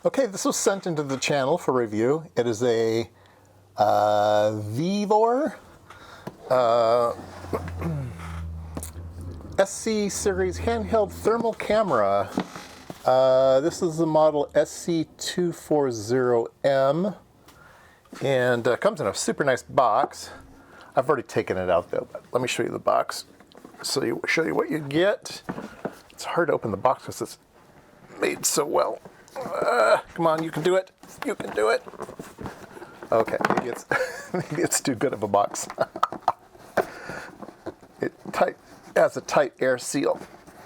Okay, this was sent into the channel for review. It is a VEVOR SC series handheld thermal camera. This is the model SC240M, and comes in a super nice box. I've already taken it out though, but let me show you the box. So show you what you get. It's hard to open the box because it's made so well. Come on, you can do it. You can do it. Okay, maybe it's too good of a box. It has a tight air seal.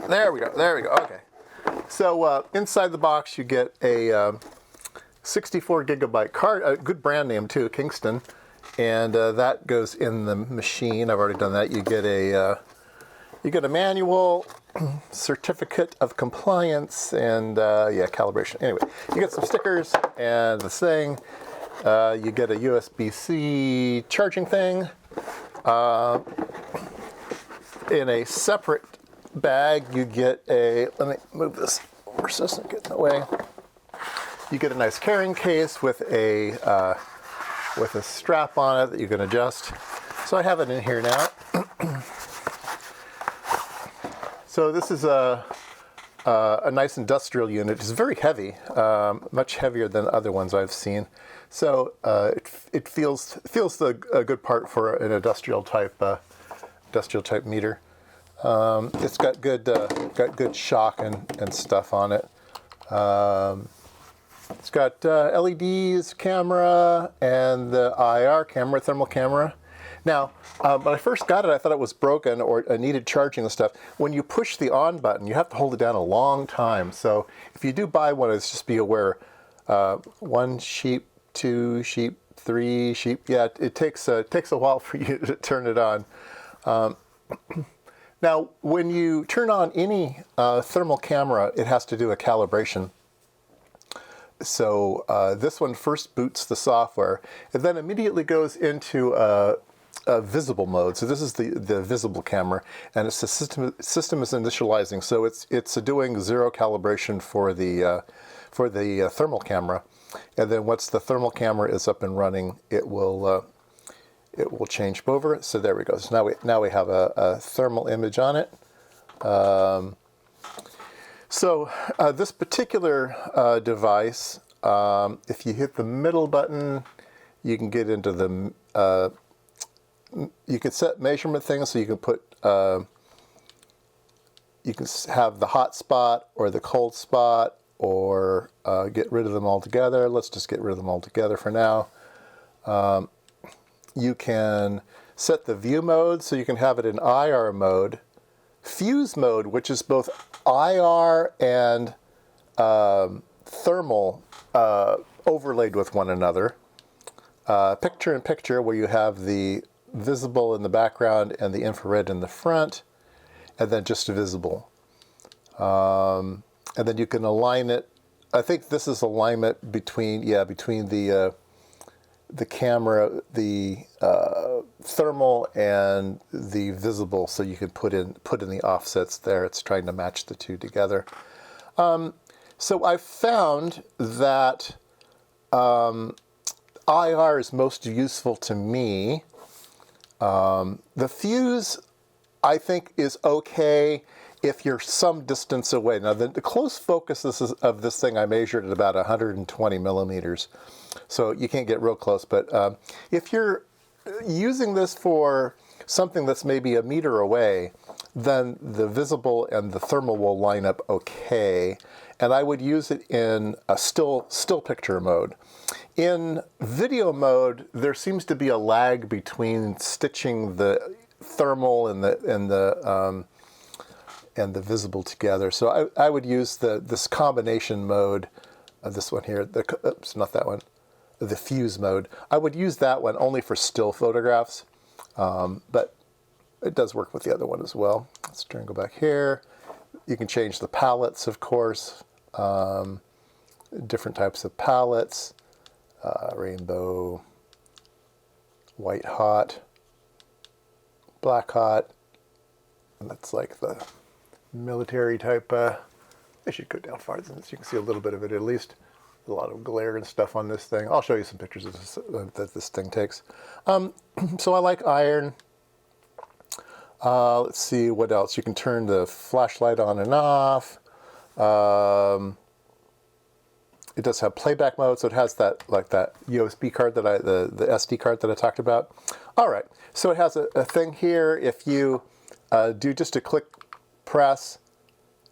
There we go. There we go. Okay. So inside the box you get a 64 gigabyte card, a good brand name too, Kingston, and that goes in the machine. I've already done that. You get a manual, certificate of compliance, and yeah, calibration. Anyway, you get some stickers and the thing. You get a USB-C charging thing. In a separate bag, you get a, let me move this over so it doesn't get in the way. You get a nice carrying case with a strap on it that you can adjust. So I have it in here now. So this is a nice industrial unit. It's very heavy, much heavier than other ones I've seen. So it feels a good part for an industrial type meter. It's got good shock and stuff on it. It's got LEDs, camera, and the IR camera, thermal camera. Now, when I first got it, I thought it was broken or needed charging and stuff. When you push the on button, you have to hold it down a long time. So if you do buy one, just be aware, 1 sheep, 2 sheep, 3 sheep. Yeah, it takes a while for you to turn it on. Now, when you turn on any thermal camera, it has to do a calibration. So this one first boots the software, and then immediately goes into a visible mode. So this is the visible camera, and it's the system is initializing. So it's doing zero calibration for the thermal camera, and then once the thermal camera is up and running, it will change over. So there we go. So now we have a thermal image on it. So this particular device, if you hit the middle button, you can get into the, you can set measurement things, so you can put, you can have the hot spot or the cold spot, or get rid of them altogether. Let's just get rid of them altogether for now. You can set the view mode, so you can have it in IR mode, fuse mode, which is both IR and thermal overlaid with one another. Picture in picture, where you have the visible in the background and the infrared in the front, and then just visible. And then you can align it. I think this is alignment between the camera, the thermal, and the visible, so you can put in the offsets there. It's trying to match the two together. So I found that IR is most useful to me. The fuse, I think, is okay if you're some distance away. Now, the close focus of this thing, I measured at about 120 millimeters. So you can't get real close, but if you're using this for something that's maybe a meter away, then the visible and the thermal will line up okay. And I would use it in a still picture mode. In video mode, there seems to be a lag between stitching the thermal and the visible together. So I would use this combination mode, this one here. Oops, not that one. The fuse mode. I would use that one only for still photographs, but it does work with the other one as well. Let's try and go back here. You can change the palettes, of course. Different types of palettes. Rainbow, white hot, black hot. And that's like the military type. I should go down farther so you can see a little bit of it at least. A lot of glare and stuff on this thing. I'll show you some pictures of this, that this thing takes. So I like iron. Let's see what else. You can turn the flashlight on and off. It does have playback mode, so it has that that USB card that the SD card that I talked about. All right, so it has a thing here. If you do just a click press,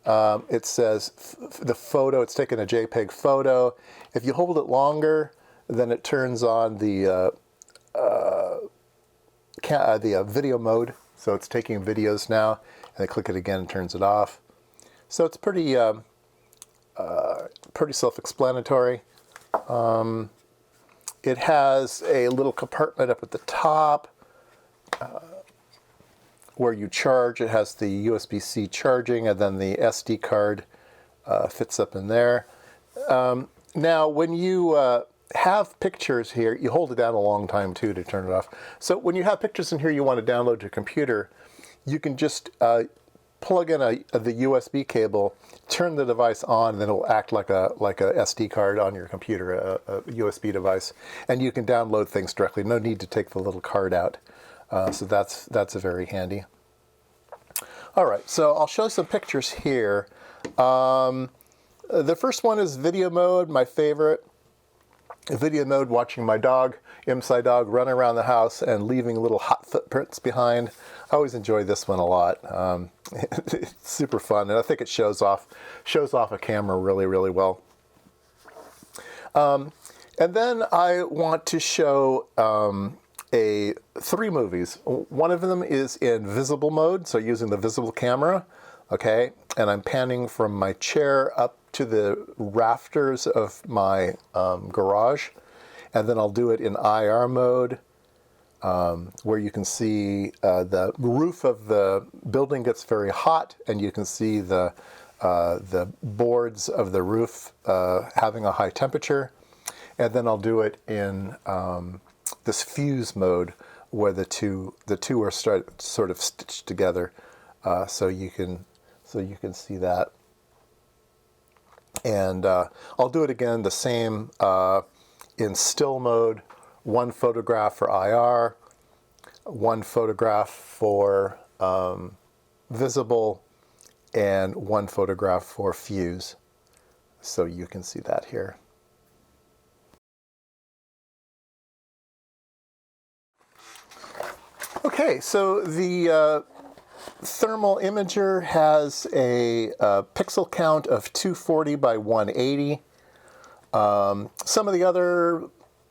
it says the photo. It's taking a JPEG photo. If you hold it longer, then it turns on the video mode. So it's taking videos now, and I click it again and turns it off. So it's pretty pretty self-explanatory. It has a little compartment up at the top where you charge. It has the USB-C charging, and then the SD card fits up in there. Now, when you have pictures here, you hold it down a long time too to turn it off. So when you have pictures in here you want to download to your computer, you can just plug in the USB cable, turn the device on, and then it'll act like a SD card on your computer, a USB device, and you can download things directly. No need to take the little card out. So that's a very handy. All right, so I'll show some pictures here. The first one is video mode, my favorite. Video mode, watching my dog, IMSAI dog, run around the house and leaving little hot footprints behind. I always enjoy this one a lot. It's super fun, and I think it shows off a camera really, really well. And then I want to show 3 movies. One of them is in visible mode, so using the visible camera, okay? And I'm panning from my chair up to the rafters of my garage, and then I'll do it in IR mode, where you can see the roof of the building gets very hot, and you can see the boards of the roof having a high temperature. And then I'll do it in this fuse mode, where the two are sort of stitched together, so you can see that. And I'll do it again the same in still mode. 1 photograph for IR, 1 photograph for visible, and 1 photograph for fuse. So you can see that here. Okay, so the thermal imager has a pixel count of 240 by 180. Some of the other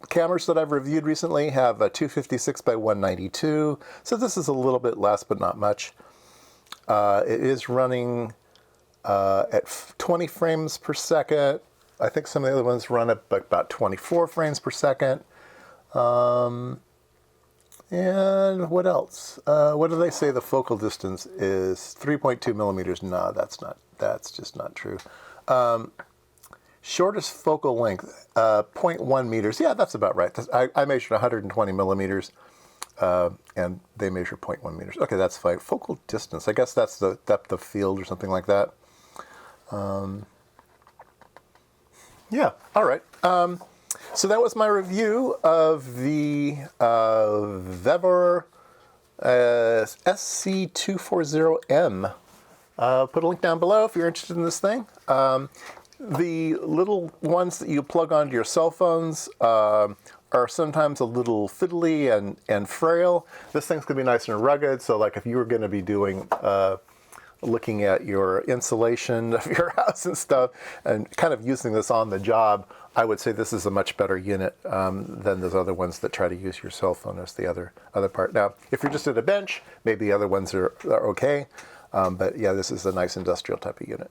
cameras that I've reviewed recently have a 256 by 192, so this is a little bit less, but not much. It is running at 20 frames per second. I think some of the other ones run at about 24 frames per second. And what else? What do they say the focal distance is? 3.2 millimeters. No, that's just not true. Shortest focal length, 0.1 meters. Yeah, that's about right. I measured 120 millimeters, and they measure 0.1 meters. Okay, that's fine. Focal distance, I guess that's the depth of field or something like that. Yeah, all right. So that was my review of the VEVOR SC240M. Put a link down below if you're interested in this thing. The little ones that you plug onto your cell phones are sometimes a little fiddly and frail. This thing's going to be nice and rugged, so like if you were going to be doing looking at your insulation of your house and stuff and kind of using this on the job, I would say this is a much better unit than those other ones that try to use your cell phone as the other part. Now, if you're just at a bench, maybe the other ones are okay, but yeah, this is a nice industrial type of unit.